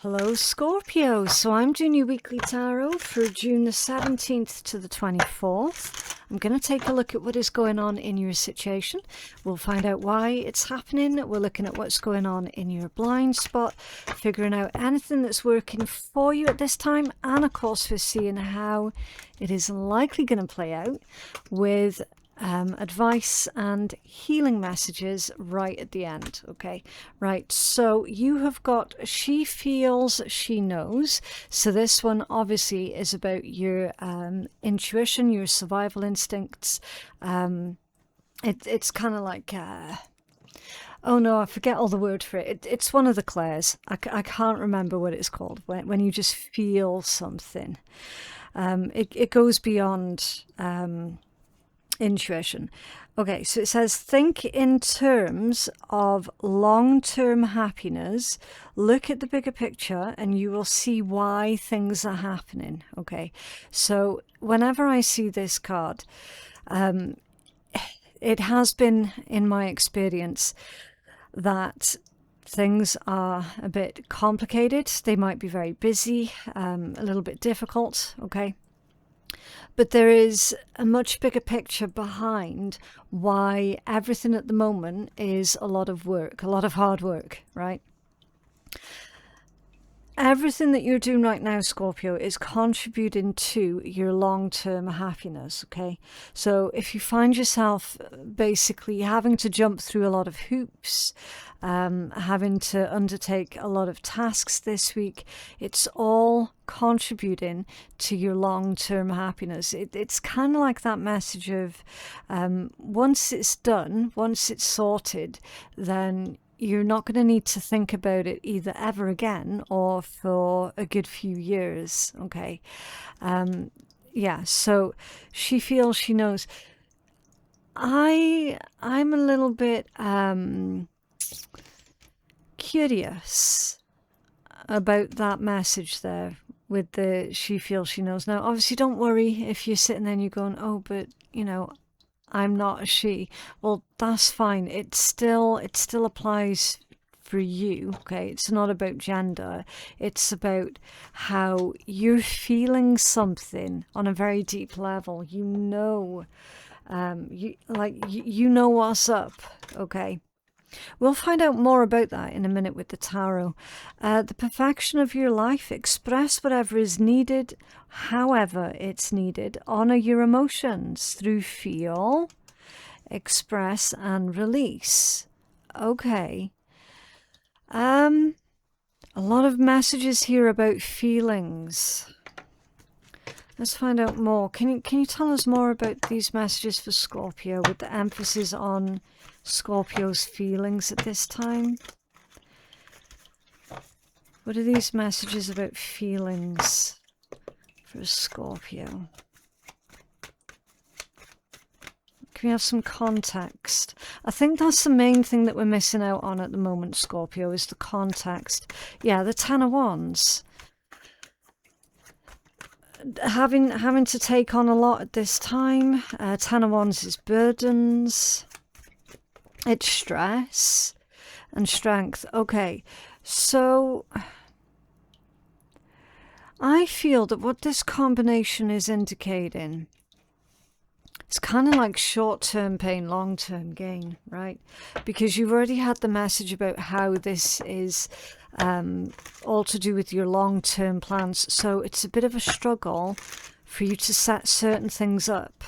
Hello Scorpio, so I'm doing your weekly tarot for June the 17th to the 24th. I'm going to take a look at what is going on in your situation. We'll find out why it's happening. We're looking at what's going on in your blind spot, figuring out anything that's working for you at this time, and of course we're seeing how it is likely going to play out with advice and healing messages right at the end. Okay, right, so you have got she feels, she knows. So this one obviously is about your intuition, your survival instincts. It's kind of like oh no, I forget all the word for it. It's one of the clairs. I can't remember what it's called when you just feel something. It goes beyond intuition. Okay, so it says, think in terms of long-term happiness. Look at the bigger picture and you will see why things are happening. Okay, so whenever I see this card, it has been in my experience that things are a bit complicated. They might be very busy, a little bit difficult. Okay, but there is a much bigger picture behind why everything at the moment is a lot of work, a lot of hard work, right? Everything that you're doing right now, Scorpio, is contributing to your long-term happiness, okay? So if you find yourself basically having to jump through a lot of hoops, having to undertake a lot of tasks this week, it's all contributing to your long-term happiness. It's kind of like that message of once it's done, once it's sorted, then you're not going to need to think about it either ever again or for a good few years. Okay. Yeah, so she feels, she knows. I'm a little bit curious about that message there with the she feels, she knows. Now, obviously, don't worry if you're sitting there and you're going, oh, but, you know, I'm not a she. Well, that's fine. It still applies for you. Okay, it's not about gender. It's about how you're feeling something on a very deep level. You know, you know what's up. Okay. We'll find out more about that in a minute with the tarot. The perfection of your life. Express whatever is needed, however it's needed. Honor your emotions through feel, express, and release. Okay. A lot of messages here about feelings. Let's find out more. Can you tell us more about these messages for Scorpio with the emphasis on Scorpio's feelings at this time? What are these messages about feelings for Scorpio? Can we have some context? I think that's the main thing that we're missing out on at the moment, Scorpio, is the context. Yeah, the Ten of Wands. Having to take on a lot at this time. Ten of Wands is burdens. It's stress and strength. Okay, so I feel that what this combination is indicating, it's kind of like short-term pain, long-term gain, right? Because you've already had the message about how this is all to do with your long-term plans. So it's a bit of a struggle for you to set certain things up.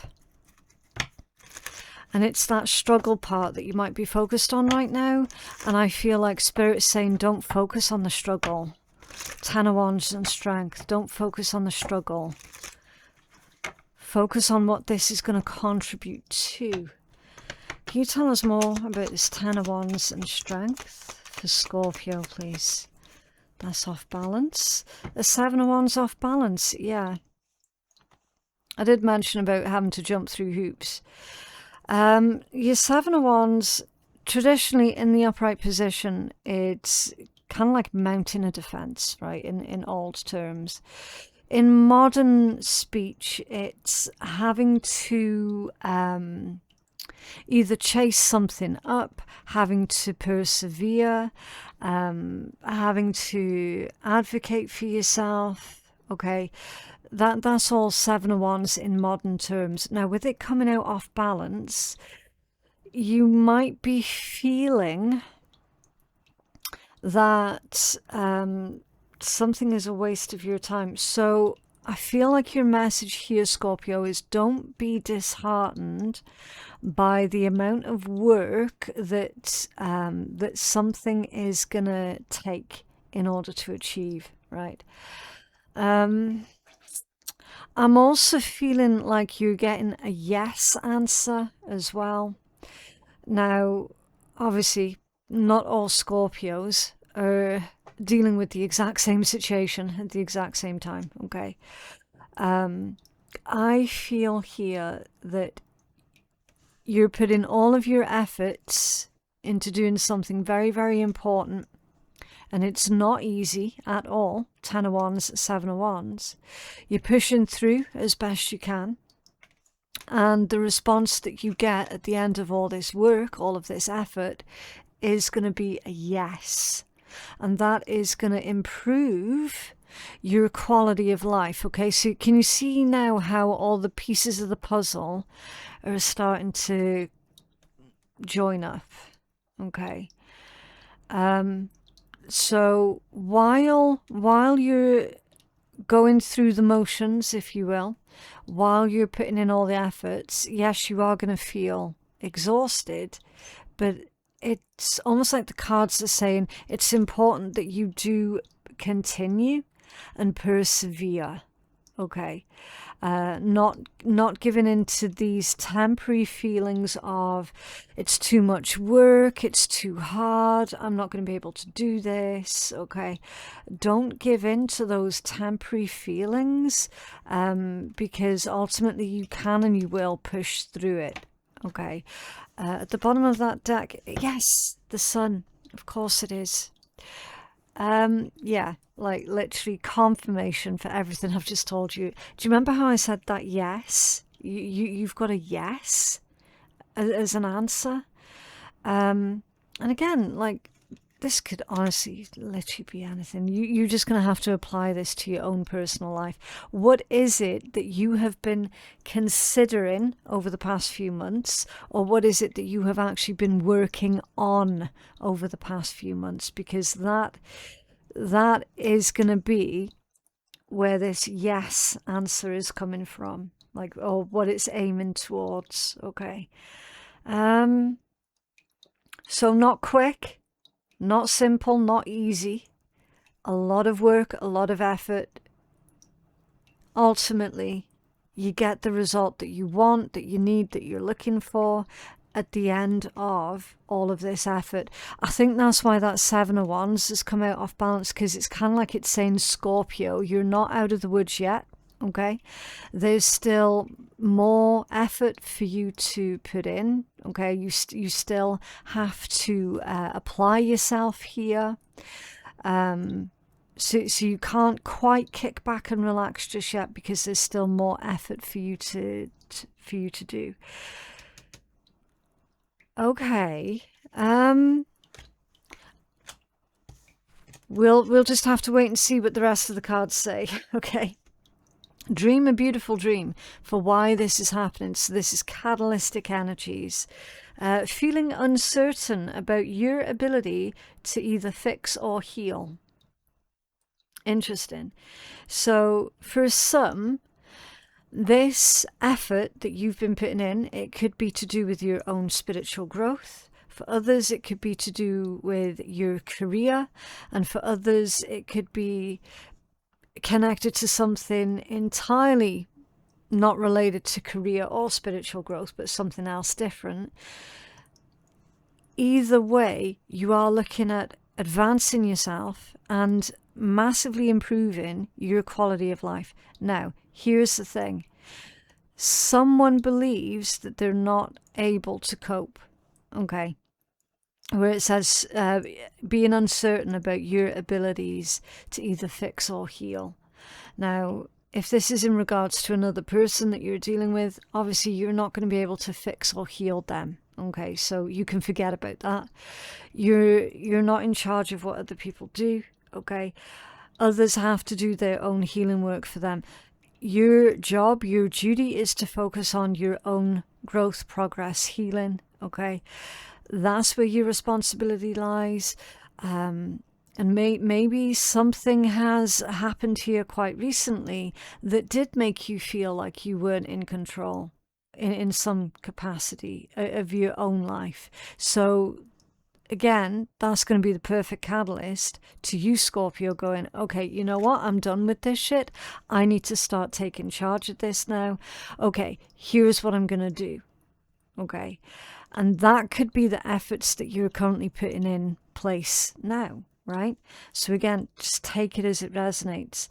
And it's that struggle part that you might be focused on right now. And I feel like Spirit's saying, don't focus on the struggle. Ten of Wands and strength. Don't focus on the struggle. Focus on what this is going to contribute to. Can you tell us more about this Ten of Wands and strength for Scorpio, please? That's off balance. The Seven of Wands off balance. Yeah. I did mention about having to jump through hoops. Your Seven of Wands, traditionally in the upright position, it's kind of like mounting a defense, right? In old terms. In modern speech, it's having to either chase something up, having to persevere, having to advocate for yourself. Okay, that's all Seven of Wands in modern terms. Now, with it coming out off balance, you might be feeling that something is a waste of your time. So I feel like your message here, Scorpio, is don't be disheartened by the amount of work that that something is gonna take in order to achieve, right? I'm also feeling like you're getting a yes answer as well. Now, obviously, not all Scorpios are dealing with the exact same situation at the exact same time, okay? I feel here that you're putting all of your efforts into doing something very, very important, and it's not easy at all. 10 of Wands, 7 of Wands. You're pushing through as best you can, and the response that you get at the end of all this work, all of this effort, is going to be a yes. And that is going to improve your quality of life. Okay, so can you see now how all the pieces of the puzzle are starting to join up? Okay. So while you're going through the motions, if you will, while you're putting in all the efforts, yes, you are going to feel exhausted, but it's almost like the cards are saying it's important that you do continue and persevere. Okay, not giving into these temporary feelings of it's too much work, it's too hard, I'm not going to be able to do this. Okay, don't give in to those temporary feelings, because ultimately you can and you will push through it. Okay, at the bottom of that deck, yes, the sun, of course it is. Yeah, like literally confirmation for everything I've just told you. Do you remember how I said that yes? You've got a yes as an answer. And again, like, this could honestly literally be anything. You're just going to have to apply this to your own personal life. What is it that you have been considering over the past few months? Or what is it that you have actually been working on over the past few months? Because that is going to be where this yes answer is coming from. Like, or what it's aiming towards. Okay. So not quick. Not simple, not easy. A lot of work, a lot of effort. Ultimately, you get the result that you want, that you need, that you're looking for at the end of all of this effort. I think that's why that 7 of Wands has come out off balance, because it's kind of like it's saying, Scorpio, you're not out of the woods yet. Okay, there's still more effort for you to put in. Okay, you still have to apply yourself here. So you can't quite kick back and relax just yet, because there's still more effort for you to do. Okay, we'll just have to wait and see what the rest of the cards say. Okay. Dream a beautiful dream for why this is happening. So this is catalytic energies. Feeling uncertain about your ability to either fix or heal. Interesting. So for some, this effort that you've been putting in, it could be to do with your own spiritual growth. For others, it could be to do with your career. And for others, it could be connected to something entirely not related to career or spiritual growth, but something else different. Either way, you are looking at advancing yourself and massively improving your quality of life. Now, here's the thing. Someone believes that they're not able to cope. Okay. Where it says being uncertain about your abilities to either fix or heal. Now, if this is in regards to another person that you're dealing with, obviously you're not going to be able to fix or heal them. Okay, so you can forget about that. You're not in charge of what other people do. Okay, others have to do their own healing work for them. Your job, your duty is to focus on your own growth, progress, healing. Okay, that's where your responsibility lies. And maybe something has happened here quite recently that did make you feel like you weren't in control in some capacity of your own life. So again, that's going to be the perfect catalyst to you, Scorpio, going, okay, you know what? I'm done with this shit. I need to start taking charge of this now. Okay, here's what I'm going to do. Okay. And that could be the efforts that you're currently putting in place now. Right? So again, just take it as it resonates.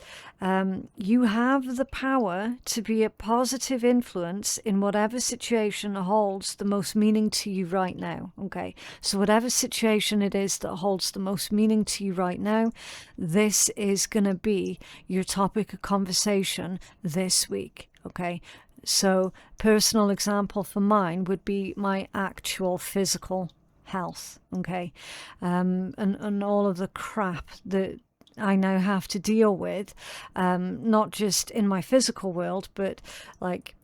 You have the power to be a positive influence in whatever situation holds the most meaning to you right now. Okay, so whatever situation it is that holds the most meaning to you right now, this is going to be your topic of conversation this week. Okay, so personal example for mine would be my actual physical health. Okay, and all of the crap that I now have to deal with, not just in my physical world, but like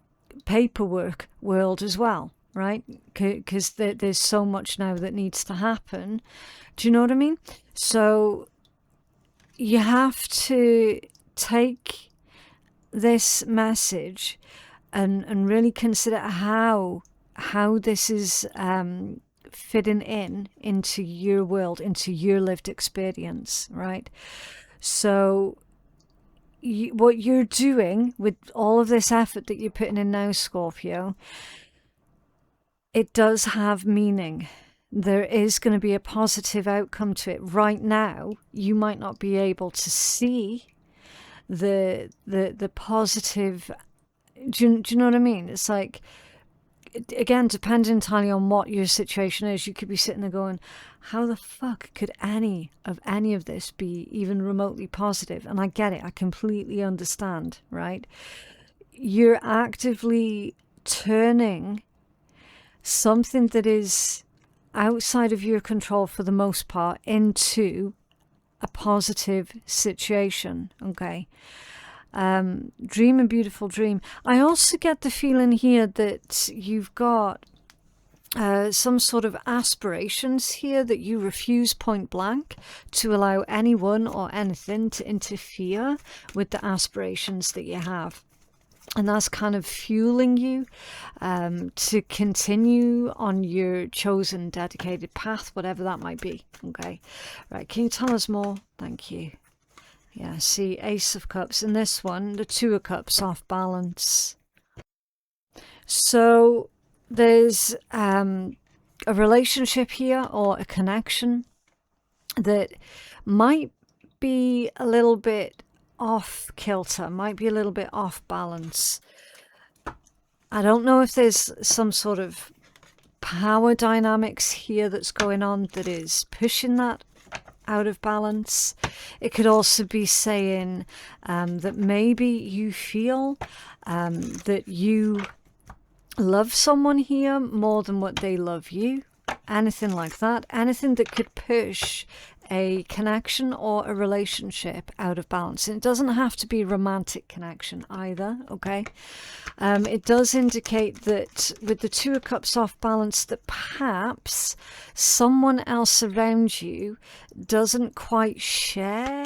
paperwork world as well, right? Because there's so much now that needs to happen. Do you know what I mean? So you have to take this message and really consider how this is fitting into your world, into your lived experience, right? So what you're doing with all of this effort that you're putting in now, Scorpio, it does have meaning. There is going to be a positive outcome to it. Right now, you might not be able to see the positive. Do you know what I mean? It's like, again, depending entirely on what your situation is, you could be sitting there going, how the fuck could any of this be even remotely positive? And I get it. I completely understand, right? You're actively turning something that is outside of your control for the most part into a positive situation. Okay. Dream a beautiful dream. I also get the feeling here that you've got some sort of aspirations here that you refuse point blank to allow anyone or anything to interfere with the aspirations that you have. And that's kind of fueling you to continue on your chosen dedicated path, whatever that might be. Okay. Right. Can you tell us more? Thank you. Yeah, see, Ace of Cups. In this one, the Two of Cups off balance. So there's a relationship here or a connection that might be a little bit off kilter, might be a little bit off balance. I don't know if there's some sort of power dynamics here that's going on that is pushing that out of balance. It could also be saying that maybe you feel that you love someone here more than what they love you. Anything like that. Anything that could push a connection or a relationship out of balance. And it doesn't have to be a romantic connection either, okay? It does indicate that with the Two of Cups off balance, that perhaps someone else around you doesn't quite share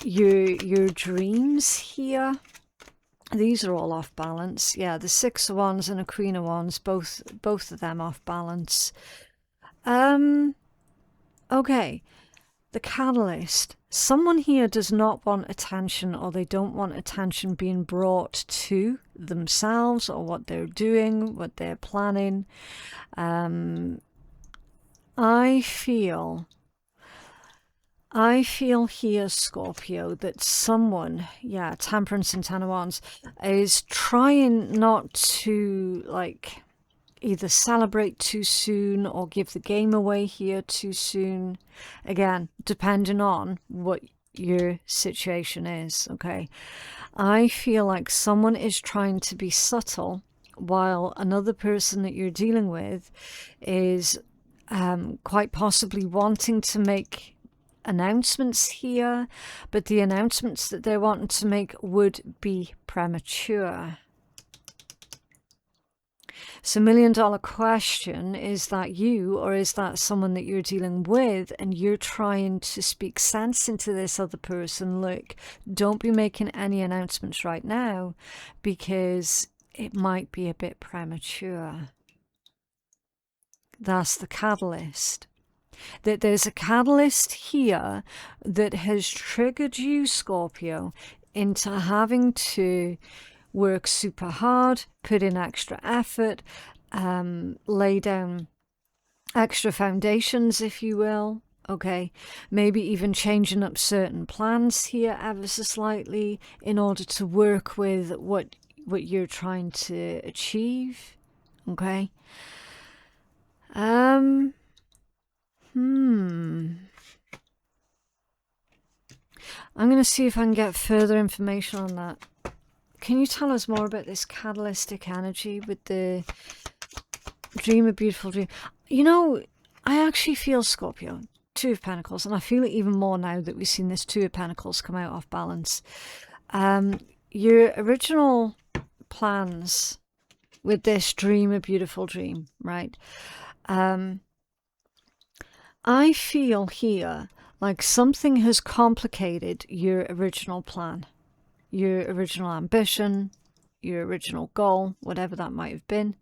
your dreams here. These are all off balance. Yeah, the Six of Wands and a Queen of Wands, both of them off balance. Okay, the catalyst. Someone here does not want attention, or they don't want attention being brought to themselves or what they're doing, what they're planning. I feel here, Scorpio, that someone, yeah, Temperance and Ten of Wands, is trying not to, like, either celebrate too soon or give the game away here too soon. Again, depending on what your situation is, okay? I feel like someone is trying to be subtle while another person that you're dealing with is quite possibly wanting to make announcements here, but the announcements that they're wanting to make would be premature. So $1,000,000 question, is that you, or is that someone that you're dealing with and you're trying to speak sense into this other person? Look, don't be making any announcements right now because it might be a bit premature. That's the catalyst. That there's a catalyst here that has triggered you, Scorpio, into having to work super hard, put in extra effort, lay down extra foundations, if you will. Okay, maybe even changing up certain plans here ever so slightly in order to work with what you're trying to achieve. Okay. I'm going to see if I can get further information on that. Can you tell us more about this catalytic energy with the dream, a beautiful dream? You know, I actually feel, Scorpio, Two of Pentacles, and I feel it even more now that we've seen this Two of Pentacles come out off balance. Your original plans with this dream, a beautiful dream, right? I feel here like something has complicated your original plan, your original ambition, your original goal, whatever that might have been.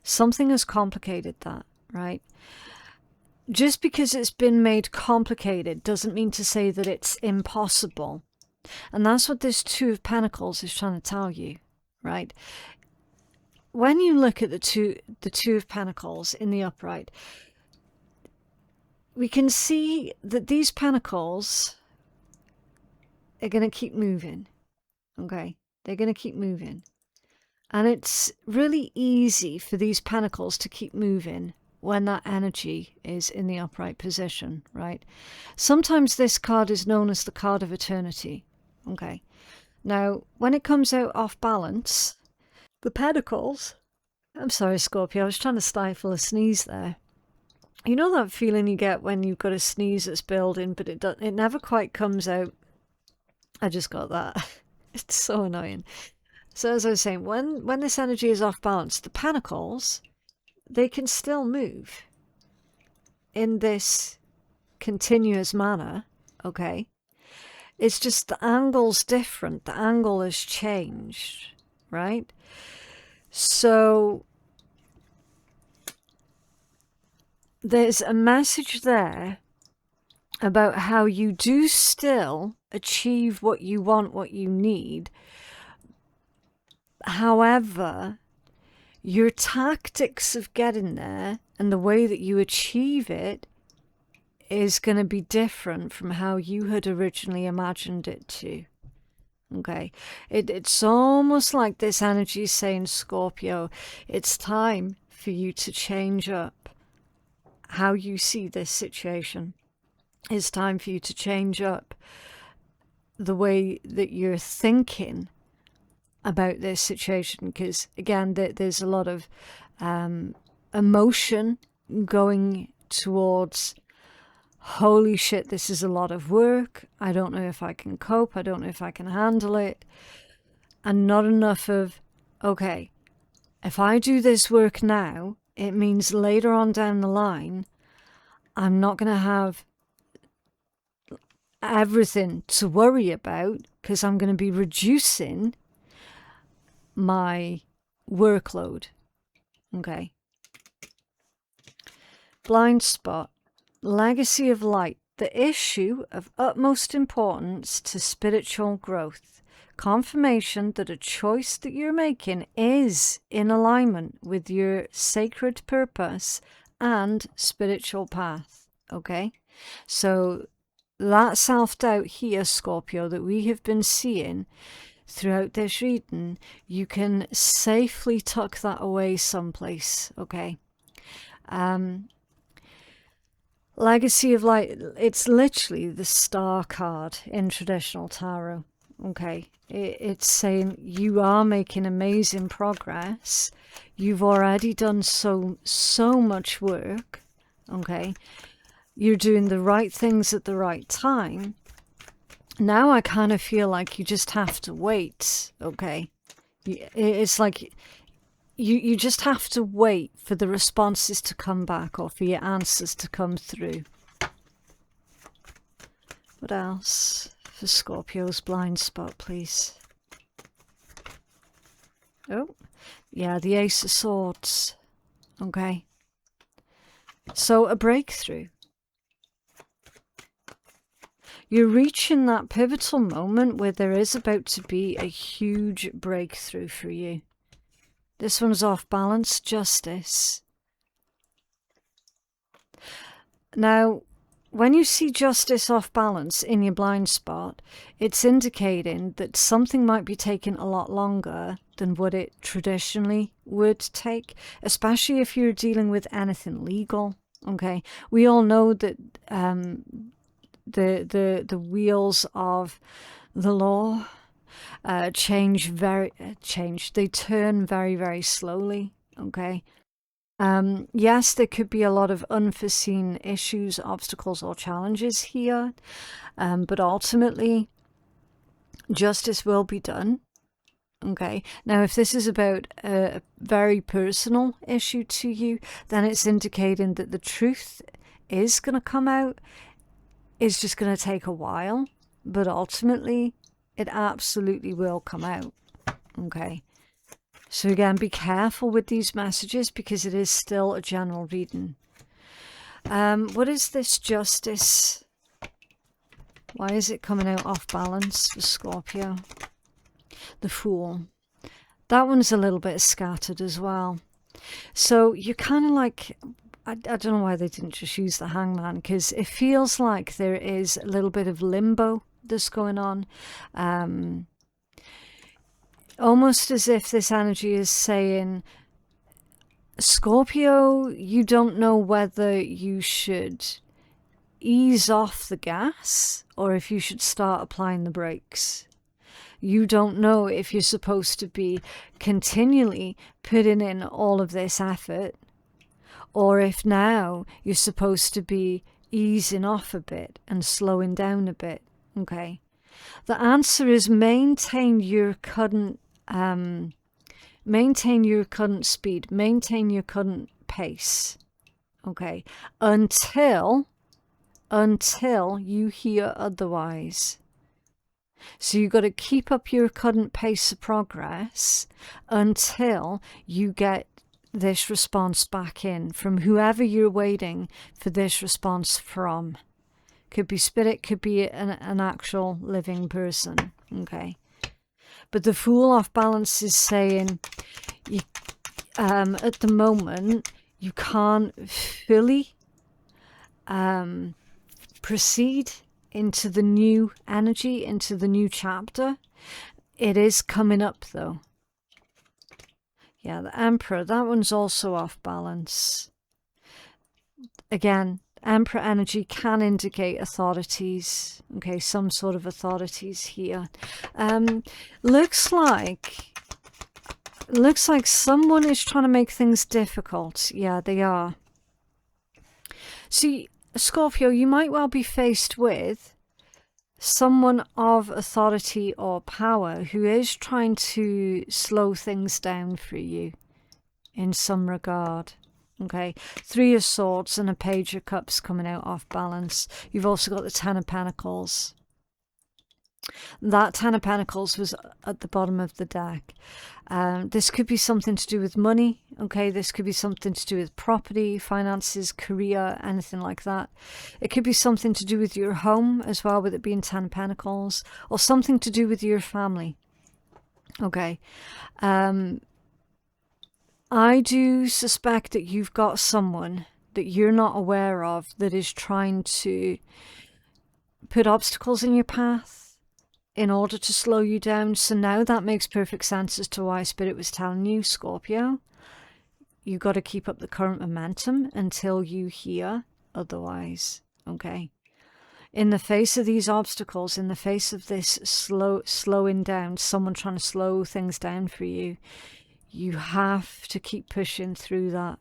Something has complicated that, right? Just because it's been made complicated doesn't mean to say that it's impossible. And that's what this Two of Pentacles is trying to tell you, right? When you look at the two of Pentacles in the upright, we can see that these pentacles are going to keep moving. Okay, they're going to keep moving. And it's really easy for these pentacles to keep moving when that energy is in the upright position, right? Sometimes this card is known as the card of eternity. Okay, now when it comes out off balance, the pentacles, I'm sorry, Scorpio, I was trying to stifle a sneeze there. You know that feeling you get when you've got a sneeze that's building, but it never quite comes out. I just got that. It's so annoying. So as I was saying, when this energy is off balance, the pentacles, they can still move in this continuous manner, okay? It's just the angle's different. The angle has changed, right? So there's a message there about how you do still achieve what you want, what you need. However, your tactics of getting there and the way that you achieve it is going to be different from how you had originally imagined it to. Okay, it's almost like this energy is saying, Scorpio, it's time for you to change up how you see this situation. It's time for you to change up the way that you're thinking about this situation, because again, there's a lot of emotion going towards, holy shit, this is a lot of work, I don't know if I can cope, I don't know if I can handle it, and not enough of, okay, if I do this work now, it means later on down the line I'm not going to have everything to worry about because I'm going to be reducing my workload. Okay. Blind spot. Legacy of light. The issue of utmost importance to spiritual growth. Confirmation that a choice that you're making is in alignment with your sacred purpose and spiritual path. Okay. So that self-doubt here, Scorpio, that we have been seeing throughout this reading, you can safely tuck that away someplace, okay? Legacy of Light, it's literally the star card in traditional tarot. Okay, it's saying you are making amazing progress. You've already done so much work. Okay, you're doing the right things at the right time. Now I kind of feel like you just have to wait. Okay, it's like you just have to wait for the responses to come back, or for your answers to come through. What else for Scorpio's blind spot, please? Oh, yeah, the Ace of Swords. Okay. So a breakthrough. You're reaching that pivotal moment where there is about to be a huge breakthrough for you. This one's off balance, Justice. Now, when you see Justice off balance in your blind spot, it's indicating that something might be taking a lot longer than what it traditionally would take, especially if you're dealing with anything legal. Okay, we all know that the wheels of the law they turn very, very slowly. Okay. Yes, there could be a lot of unforeseen issues, obstacles, or challenges here, but ultimately justice will be done. Okay, now if this is about a very personal issue to you, then it's indicating that the truth is going to come out. It's just going to take a while, but ultimately it absolutely will come out. Okay. So again, be careful with these messages because it is still a general reading. What is this Justice? Why is it coming out off balance for Scorpio? The Fool. That one's a little bit scattered as well. So you're kind of like, I don't know why they didn't just use the Hangman, because it feels like there is a little bit of limbo that's going on. Almost as if this energy is saying, Scorpio, you don't know whether you should ease off the gas or if you should start applying the brakes. You don't know if you're supposed to be continually putting in all of this effort, or if now you're supposed to be easing off a bit and slowing down a bit. Okay. The answer is maintain your current speed, maintain your current pace. Okay. Until you hear otherwise. So you've got to keep up your current pace of progress until you get this response back in from whoever you're waiting for this response from. Could be spirit, could be an actual living person. Okay. But the Fool off balance is saying you, at the moment you can't fully proceed into the new energy, into the new chapter. It is coming up though. Yeah, the Emperor, that one's also off balance. Again, Emperor energy can indicate authorities. Okay, some sort of authorities here. Looks like someone is trying to make things difficult. Yeah, they are. See, Scorpio, you might well be faced with someone of authority or power who is trying to slow things down for you in some regard. Okay, 3 of Swords and a Page of Cups coming out off balance. You've also got the 10 of Pentacles. That 10 of Pentacles was at the bottom of the deck. This could be something to do with money. Okay, this could be something to do with property, finances, career, anything like that. It could be something to do with your home as well, with it being 10 of Pentacles, or something to do with your family. Okay. I do suspect that you've got someone that you're not aware of that is trying to put obstacles in your path in order to slow you down. So now that makes perfect sense as to why Spirit was telling you, Scorpio, you've got to keep up the current momentum until you hear otherwise, okay? In the face of these obstacles, in the face of this slowing down, someone trying to slow things down for you, you have to keep pushing through that,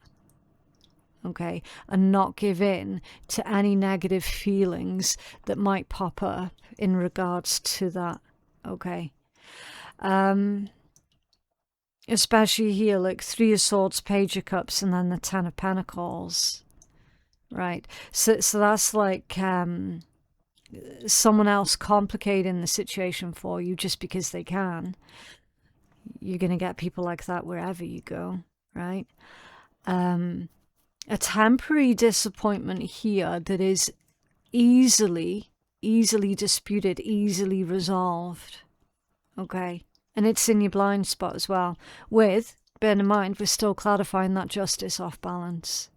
okay? And not give in to any negative feelings that might pop up in regards to that, okay? Especially here, like 3 of Swords, Page of Cups, and then the 10 of Pentacles, right? So that's like someone else complicating the situation for you just because they can. You're going to get people like that wherever you go, right? A temporary disappointment here that is easily disputed, easily resolved, okay? And it's in your blind spot as well, with, bear in mind, we're still clarifying that justice off balance,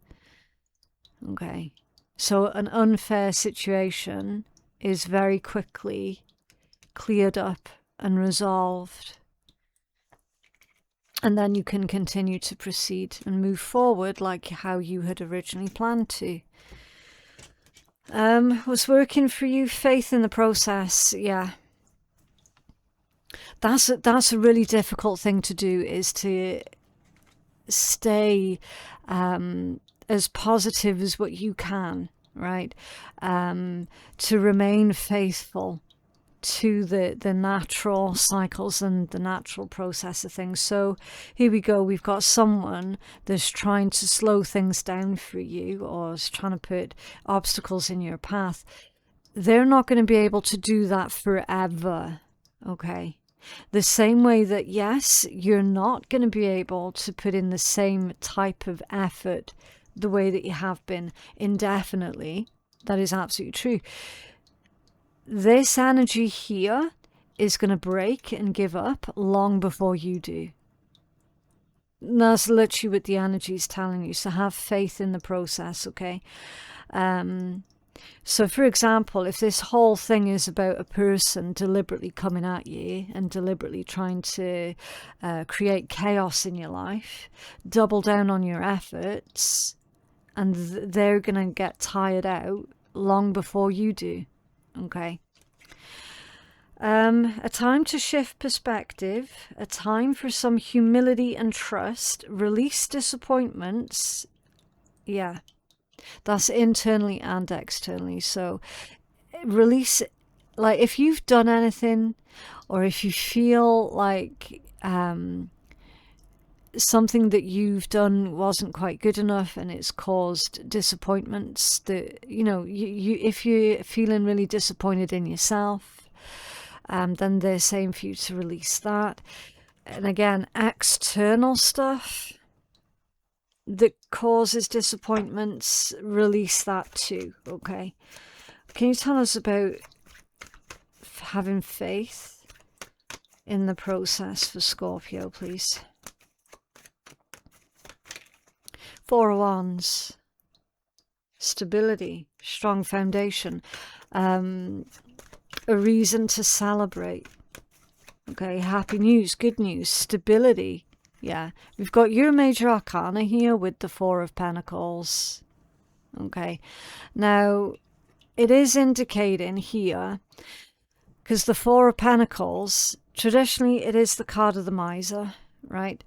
okay? So an unfair situation is very quickly cleared up and resolved. And then you can continue to proceed and move forward like how you had originally planned to. What's working for you? Faith in the process. Yeah. That's a really difficult thing to do, is to stay as positive as what you can, right? To remain faithful to the natural cycles and the natural process of things. So here we go, we've got someone that's trying to slow things down for you, or is trying to put obstacles in your path. They're not going to be able to do that forever, okay? The same way that, yes, you're not going to be able to put in the same type of effort the way that you have been indefinitely. That is absolutely true. This energy here is going to break and give up long before you do. And that's literally what the energy is telling you. So have faith in the process, okay? So for example, if this whole thing is about a person deliberately coming at you and deliberately trying to create chaos in your life, double down on your efforts, and they're going to get tired out long before you do. Okay. A time to shift perspective, a time for some humility and trust, release disappointments. Yeah, that's internally and externally. So release, like if you've done anything, or if you feel like something that you've done wasn't quite good enough and it's caused disappointments, that, you know, if you're feeling really disappointed in yourself, then they're saying for you to release that. And again, external stuff that causes disappointments, release that too, okay? Can you tell us about having faith in the process for Scorpio, please? 4 of Wands, stability, strong foundation, a reason to celebrate, okay, happy news, good news, stability. Yeah, we've got your major arcana here with the 4 of Pentacles, okay. Now, it is indicating here, because the 4 of Pentacles, traditionally it is the card of the miser, right?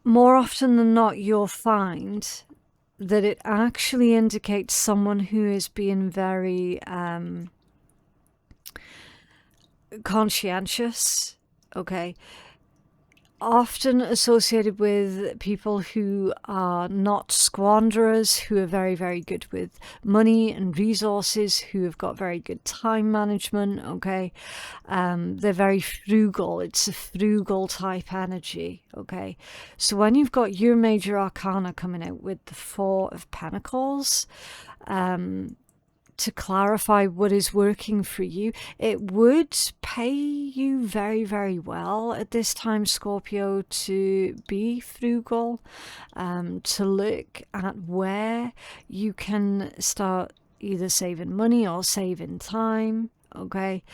More often than not, you'll find that it actually indicates someone who is being very conscientious, okay? Often associated with people who are not squanderers, who are very, very good with money and resources, who have got very good time management, okay? They're very frugal. It's a frugal type energy, okay? So when you've got your major arcana coming out with the 4 of Pentacles, to clarify what is working for you, it would pay you very, very well at this time, Scorpio, to be frugal, to look at where you can start either saving money or saving time, okay?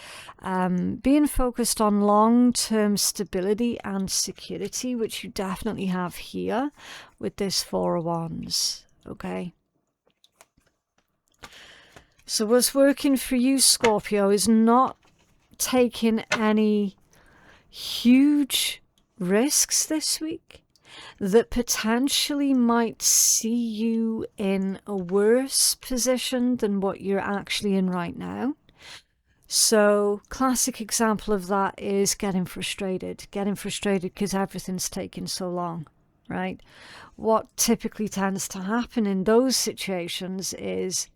Being focused on long-term stability and security, which you definitely have here with this 4 of Wands, okay? So what's working for you, Scorpio, is not taking any huge risks this week that potentially might see you in a worse position than what you're actually in right now. So classic example of that is getting frustrated because everything's taking so long, right? What typically tends to happen in those situations is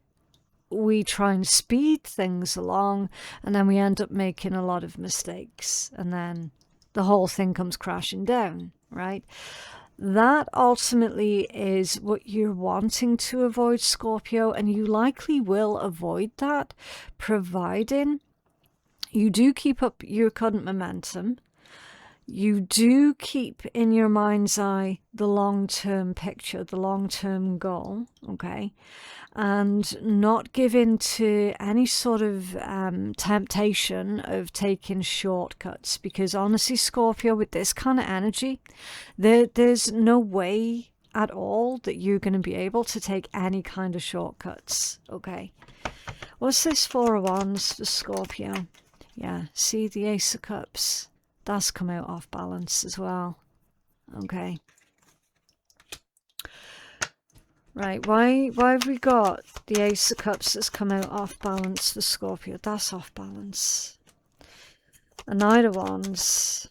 we try and speed things along, and then we end up making a lot of mistakes, and then the whole thing comes crashing down, right? That ultimately is what you're wanting to avoid, Scorpio, and you likely will avoid that, providing you do keep up your current momentum. You do keep in your mind's eye the long-term picture, the long-term goal, okay? And not give in to any sort of temptation of taking shortcuts. Because honestly, Scorpio, with this kind of energy, there's no way at all that you're going to be able to take any kind of shortcuts, okay? What's this Four of Wands for Scorpio? Yeah, see the Ace of Cups. That's come out off balance as well. Okay. Right, why have we got the Ace of Cups that's come out off balance for Scorpio? That's off balance. The Knight of Wands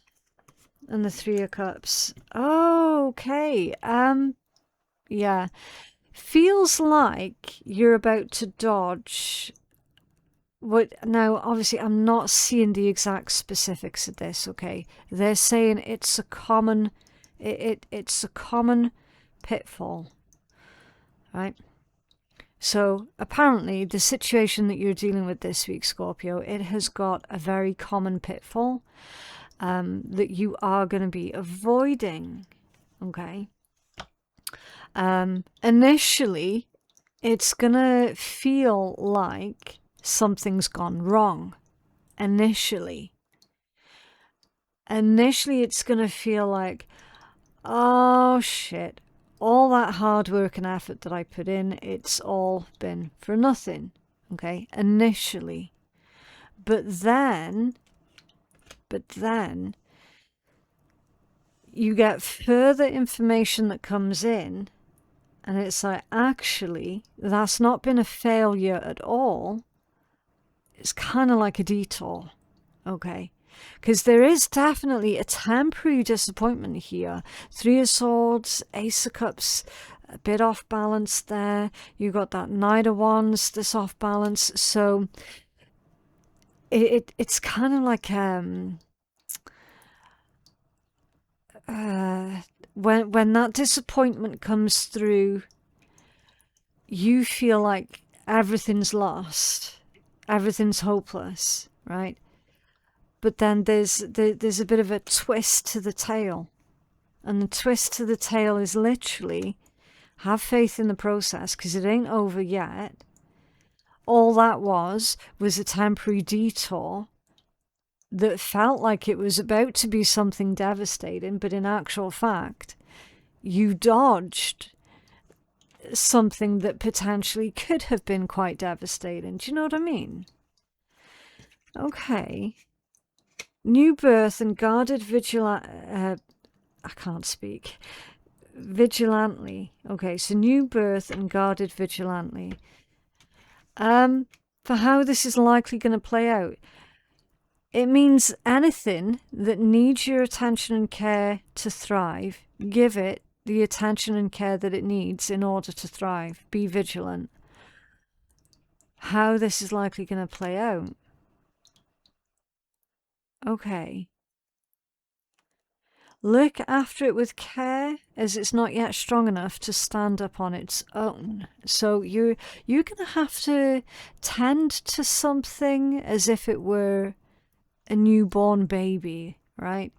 and the Three of Cups. Oh, okay. Yeah. Feels like you're about to dodge. Now, obviously, I'm not seeing the exact specifics of this, okay? They're saying it's a common, it's a common pitfall, right? So, apparently, the situation that you're dealing with this week, Scorpio, it has got a very common pitfall that you are going to be avoiding, okay? Initially, it's going to feel like something's gone wrong. Initially, it's going to feel like, oh shit, all that hard work and effort that I put in, it's all been for nothing, okay, initially. But then you get further information that comes in, and it's like, actually, that's not been a failure at all. It's kind of like a detour, okay? Because there is definitely a temporary disappointment here. Three of Swords, Ace of Cups, a bit off balance there. You got that Knight of Wands that's off balance. So it's kind of like when that disappointment comes through, you feel like everything's lost. Everything's hopeless, right? But then there's a bit of a twist to the tale. And the twist to the tale is literally, have faith in the process, because it ain't over yet. All that was a temporary detour that felt like it was about to be something devastating, but in actual fact, you dodged something that potentially could have been quite devastating. Do you know what I mean? Okay. New birth and guarded I can't speak. Vigilantly. Okay, so new birth and guarded vigilantly. For how this is likely going to play out. It means anything that needs your attention and care to thrive, give it the attention and care that it needs in order to thrive. Be vigilant. How this is likely going to play out. Okay. Look after it with care, as it's not yet strong enough to stand up on its own. So you're going to have to tend to something as if it were a newborn baby, right?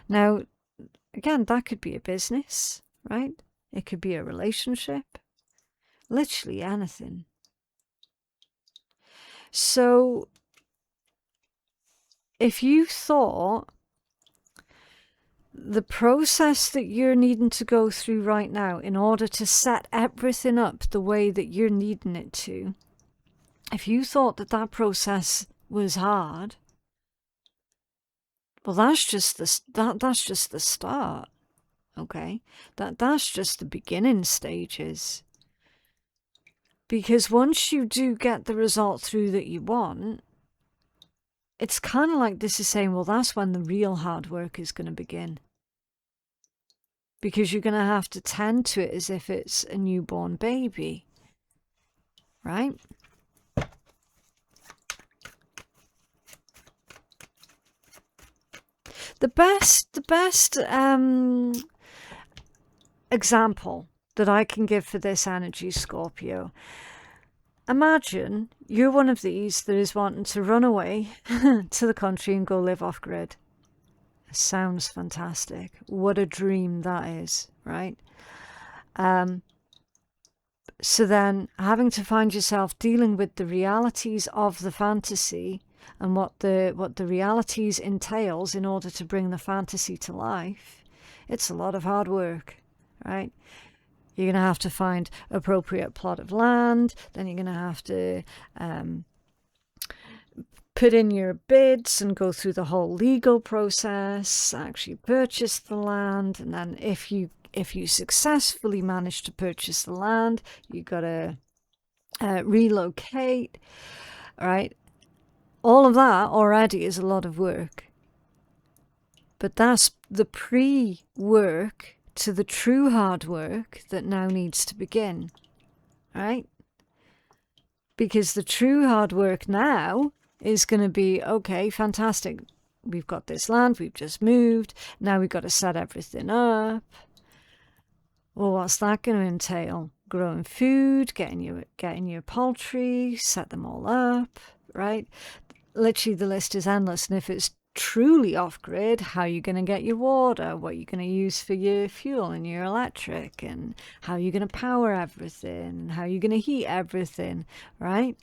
Now, again, that could be a business, right? It could be a relationship. Literally anything. So if you thought the process that you're needing to go through right now in order to set everything up the way that you're needing it to if you thought that that process was hard, well, that's just the start. Okay, that's just the beginning stages. Because once you do get the result through that you want, it's kind of like this is saying, well, that's when the real hard work is going to begin. Because you're going to have to tend to it as if it's a newborn baby, right? The best example that I can give for this energy, Scorpio. Imagine you're one of these that is wanting to run away to the country and go live off grid. Sounds fantastic. What a dream that is, right? So then having to find yourself dealing with the realities of the fantasy and what the realities entails in order to bring the fantasy to life, it's a lot of hard work, right? You're going to have to find appropriate plot of land, then you're going to have to put in your bids and go through the whole legal process, actually purchase the land, and then if you successfully manage to purchase the land, you got to relocate, right? All of that already is a lot of work. But that's the pre-work to the true hard work that now needs to begin, right? Because the true hard work now is going to be, okay, fantastic. We've got this land, we've just moved. Now we've got to set everything up. Well, what's that going to entail? Growing food, getting your poultry, set them all up, right? Literally the list is endless. And if it's truly off-grid, how are you going to get your water? What are you going to use for your fuel and your electric? And how are you going to power everything? And how are you going to heat everything, right?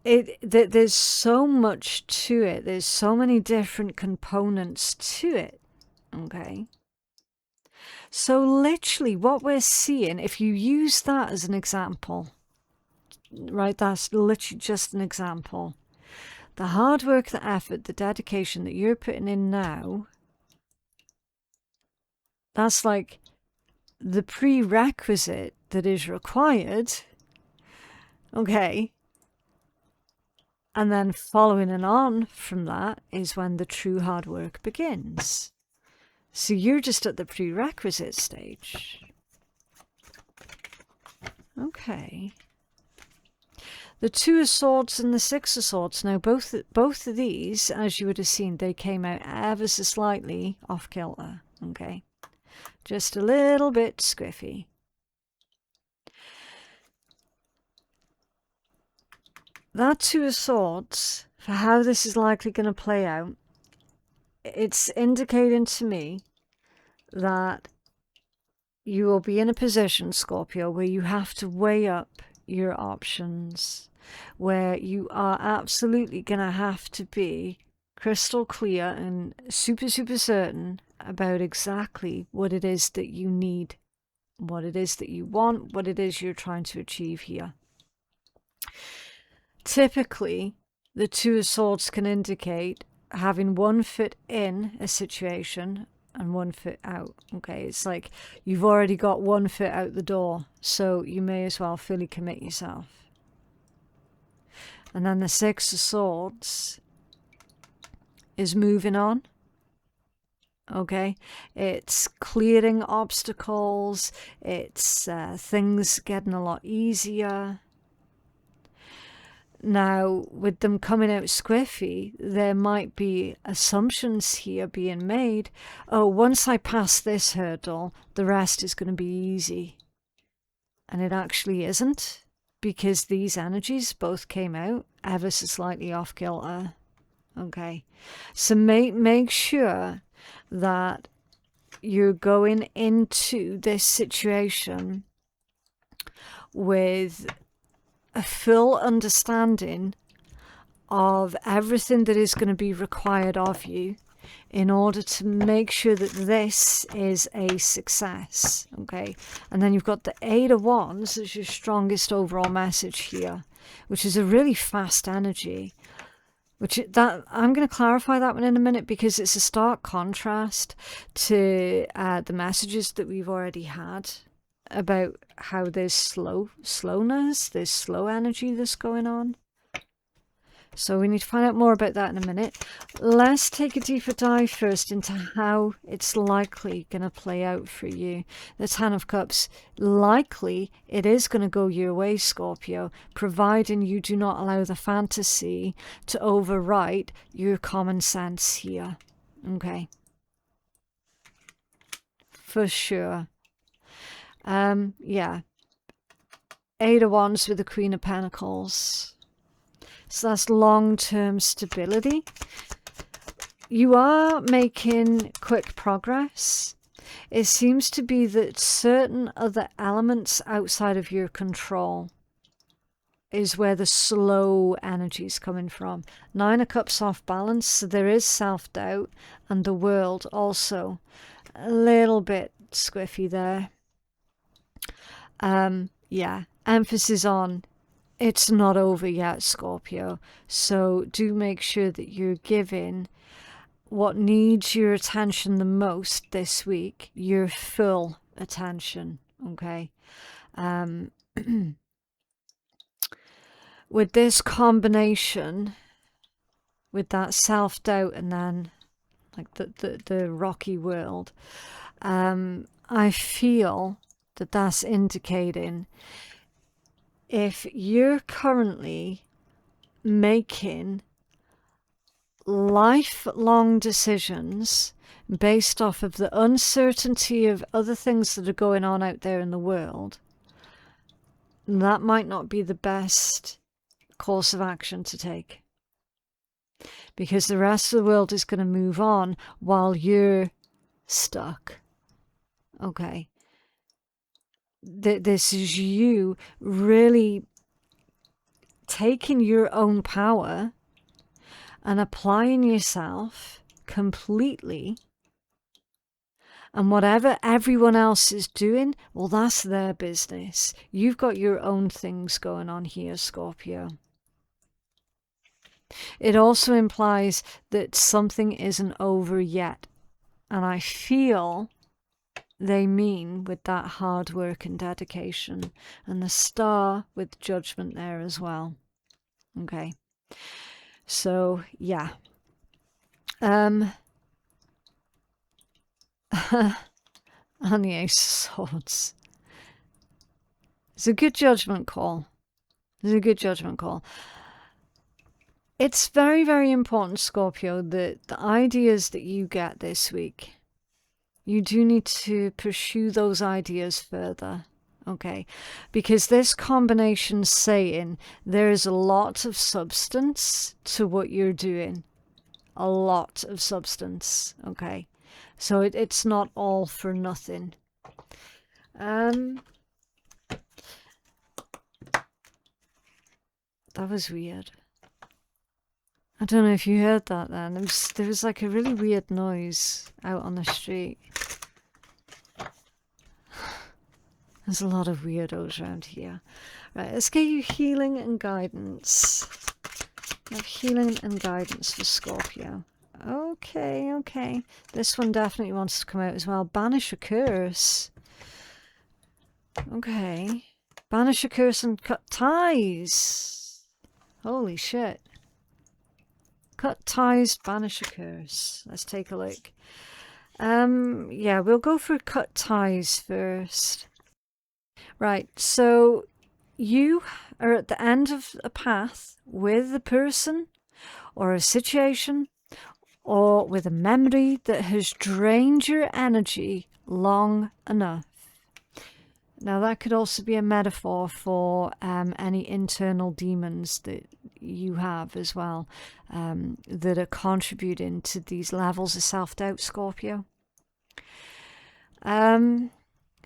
There's so much to it. There's so many different components to it, okay? So literally what we're seeing, if you use that as an example, right, that's literally just an example. The hard work, the effort, the dedication that you're putting in now, that's like the prerequisite that is required, okay? And then following it on from that is when the true hard work begins. So you're just at the prerequisite stage. Okay. The Two of Swords and the Six of Swords. Now, both of these, as you would have seen, they came out ever so slightly off kilter. Okay. Just a little bit squiffy. That Two of Swords, for how this is likely going to play out, it's indicating to me that you will be in a position, Scorpio, where you have to weigh up your options, where you are absolutely going to have to be crystal clear and super certain about exactly what it is that you need, what it is that you want, what it is you're trying to achieve here. Typically, the Two of Swords can indicate having one foot in a situation and one foot out. Okay, it's like you've already got one foot out the door, so you may as well fully commit yourself. And then the Six of Swords is moving on. Okay, it's clearing obstacles, it's things getting a lot easier. Now, with them coming out squiffy, there might be assumptions here being made. Oh, once I pass this hurdle, the rest is going to be easy. And it actually isn't, because these energies both came out ever so slightly off kilter. Okay, so make sure that you're going into this situation with a full understanding of everything that is going to be required of you in order to make sure that this is a success. Okay, and then you've got the Eight of Wands as your strongest overall message here, which is a really fast energy. I'm going to clarify that one in a minute, because it's a stark contrast to the messages that we've already had about how there's slowness, there's slow energy that's going on. So we need to find out more about that in a minute. Let's take a deeper dive first into how it's likely going to play out for you. The Ten of Cups, likely it is going to go your way, Scorpio, providing you do not allow the fantasy to overwrite your common sense here. Okay. For sure. Yeah. Eight of Wands with the Queen of Pentacles. So that's long-term stability. You are making quick progress. It seems to be that certain other elements outside of your control is where the slow energy is coming from. Nine of Cups off balance, so there is self-doubt, and the World also a little bit squiffy there. Yeah, emphasis on it's not over yet, Scorpio. So do make sure that you're giving what needs your attention the most this week, your full attention, okay? With this combination, with that self-doubt and then like the rocky world, I feel that that's indicating if you're currently making lifelong decisions based off of the uncertainty of other things that are going on out there in the world, that might not be the best course of action to take, because the rest of the world is going to move on while you're stuck. Okay. This is you really taking your own power and applying yourself completely, and whatever everyone else is doing, well, that's their business. You've got your own things going on here, Scorpio. It also implies that something isn't over yet, and I feel they mean with that hard work and dedication, and the Star with Judgment there as well. Okay, so yeah, and the Ace of Swords. It's a good judgment call. It's a good judgment call. It's very, very important, Scorpio, that the ideas that you get this week, you do need to pursue those ideas further, okay? Because this combination's saying there's a lot of substance to what you're doing. A lot of substance, okay? So it's not all for nothing. That was weird. I don't know if you heard that then. There was like a really weird noise out on the street. There's a lot of weirdos around here. Right, let's get you healing and guidance. We have healing and guidance for Scorpio. Okay, okay. This one definitely wants to come out as well. Banish a curse. Okay. Banish a curse and cut ties. Holy shit. Cut ties, banish a curse. Let's take a look. Yeah, we'll go for cut ties first. Right, so you are at the end of a path with a person or a situation or with a memory that has drained your energy long enough. Now that could also be a metaphor for any internal demons that you have as well, that are contributing to these levels of self-doubt, Scorpio.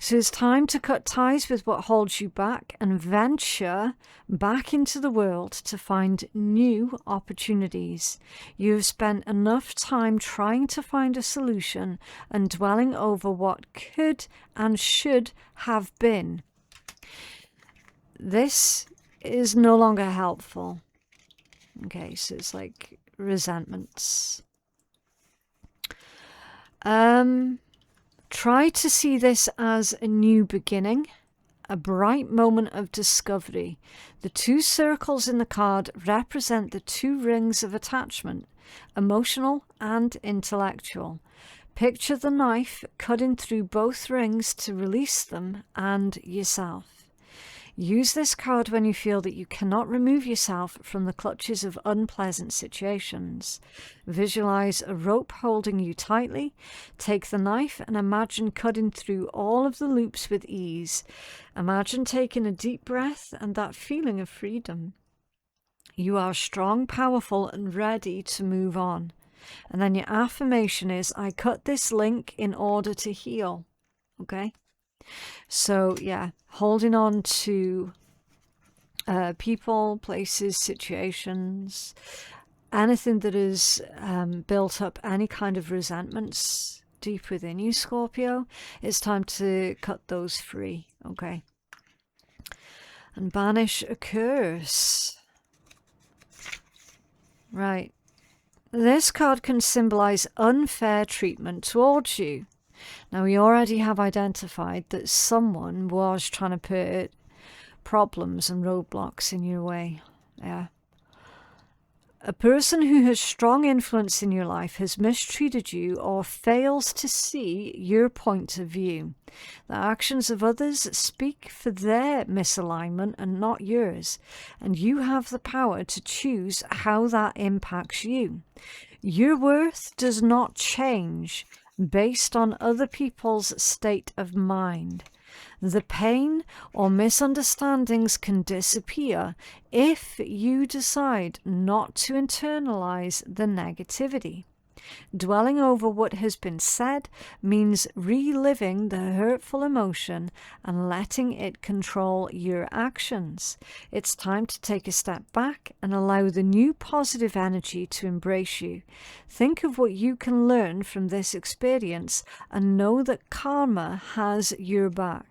So it's time to cut ties with what holds you back and venture back into the world to find new opportunities. You have spent enough time trying to find a solution and dwelling over what could and should have been. This is no longer helpful. Okay, so it's like resentments. Try to see this as a new beginning, a bright moment of discovery. The two circles in the card represent the two rings of attachment, emotional and intellectual. Picture the knife cutting through both rings to release them and yourself. Use this card when you feel that you cannot remove yourself from the clutches of unpleasant situations. Visualize a rope holding you tightly. Take the knife and imagine cutting through all of the loops with ease. Imagine taking a deep breath and that feeling of freedom. You are strong, powerful, and ready to move on. And then your affirmation is, I cut this link in order to heal. Okay? So yeah, holding on to people, places, situations, anything that has built up any kind of resentments deep within you, Scorpio, it's time to cut those free, okay? And banish a curse. Right. This card can symbolize unfair treatment towards you. Now, we already have identified that someone was trying to put problems and roadblocks in your way. Yeah. A person who has strong influence in your life has mistreated you or fails to see your point of view. The actions of others speak for their misalignment and not yours, and you have the power to choose how that impacts you. Your worth does not change based on other people's state of mind. The pain or misunderstandings can disappear if you decide not to internalize the negativity. Dwelling over what has been said means reliving the hurtful emotion and letting it control your actions. It's time to take a step back and allow the new positive energy to embrace you. Think of what you can learn from this experience and know that karma has your back.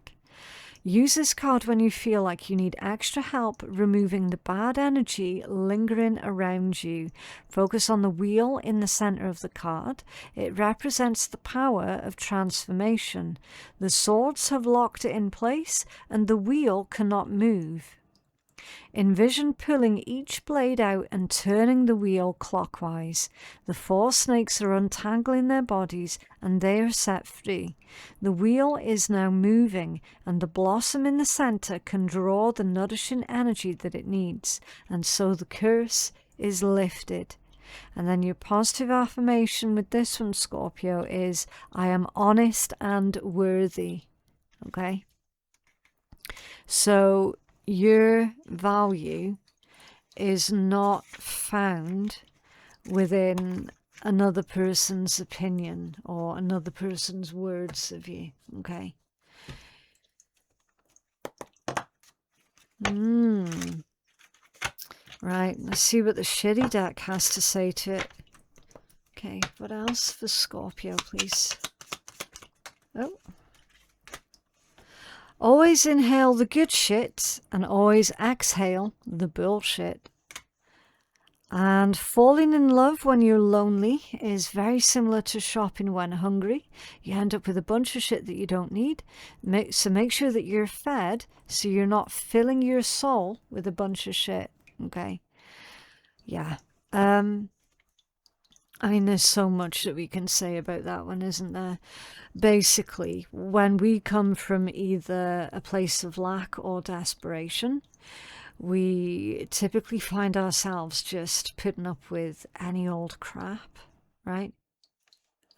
Use this card when you feel like you need extra help removing the bad energy lingering around you. Focus on the wheel in the center of the card. It represents the power of transformation. The swords have locked it in place and the wheel cannot move. Envision pulling each blade out and turning the wheel clockwise. The 4 snakes are untangling their bodies and they are set free. The wheel is now moving and the blossom in the center can draw the nourishing energy that it needs, and so the curse is lifted. And then your positive affirmation with this one, Scorpio, is I am honest and worthy. Okay? So your value is not found within another person's opinion or another person's words of you, okay? Right, let's see what the shitty deck has to say to it. Okay, what else for Scorpio, please? Oh. Always inhale the good shit and always exhale the bullshit. And falling in love when you're lonely is very similar to shopping when hungry. You end up with a bunch of shit that you don't need. So make sure that you're fed so you're not filling your soul with a bunch of shit. Okay? Yeah. I mean, there's so much that we can say about that one, isn't there? Basically, when we come from either a place of lack or desperation, we typically find ourselves just putting up with any old crap, right?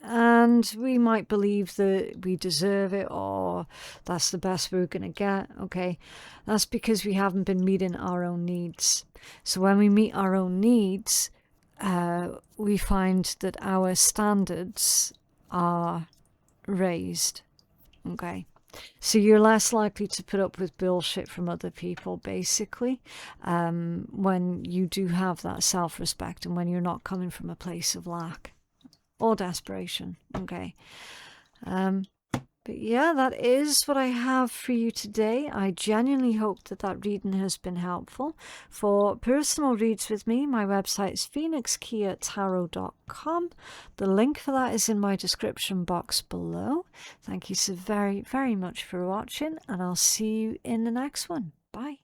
And we might believe that we deserve it or that's the best we're going to get, okay? That's because we haven't been meeting our own needs. So when we meet our own needs, we find that our standards are raised, okay? So you're less likely to put up with bullshit from other people, basically, when you do have that self-respect and when you're not coming from a place of lack or desperation. Okay. But yeah, that is what I have for you today. I genuinely hope that that reading has been helpful. For personal reads with me, my website is phoenixkeiatarot.com. The link for that is in my description box below. Thank you so very, very much for watching, and I'll see you in the next one. Bye.